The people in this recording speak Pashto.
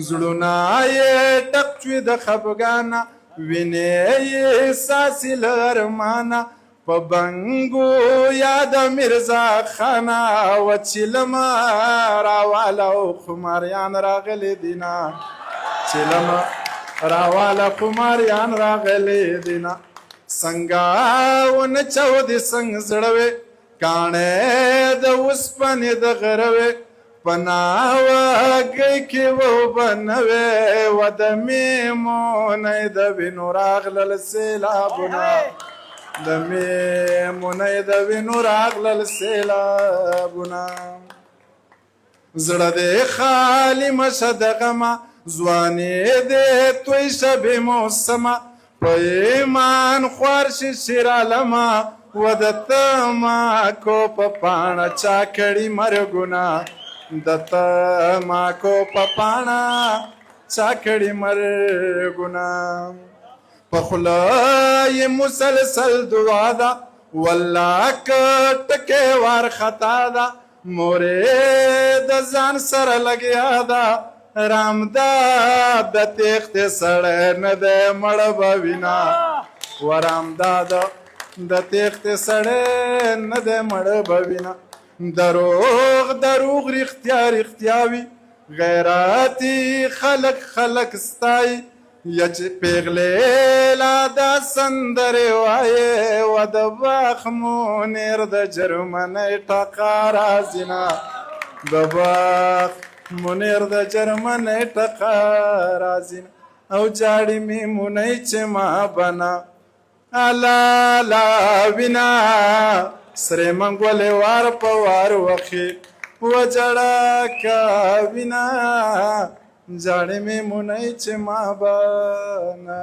زړونه یې ټک شوي د خفګانه وینې یې ساسي له ارمانه په بنګو یاد میرزا خانه وچیلمه راواله او خماریان راغلي دینا چیلمه راواله خماریان راغلي دینا څنګه ونچو دې څنګه زړوې کاڼې د اوسپنې د غروې په ناوګۍ کې وبنوې وده میمونۍ د وینو راغلل سیلابونه د میمونۍ د وینو راغلل سیلابونه زړه دې خالي مشه د غمه ځواني دې توی شه بې موسمه په ایمان خوار شي شیرعالمه و د تماکو په پاڼه چا کړي مرګونه د تماکو په پاڼه چا کړي مرګونه په خوله یې مسلسل دعا ده والله که ټکې وارخطا ده مورې د ځان سره لګیا ده رامداد د تېښتې سړی نه دی مړه به وینا و رامداد د تېښتې سړی نه دی مړه به وینا دروغ دروغ رښتیا رښتیا وي غیراتي خلک ستایي یا چې پیغلې لا دا سندرې وایې و د باغ منیر د جرمنۍ ټقا راځي نه د باغ منیر د جرمنۍ ټقا راځي نه او جاړي مې مونۍ چې ما بنا الا لا وینا سرې منګولې وار په وار وخې وجړه کا وینا جاړې مې مونۍ چې ما بنا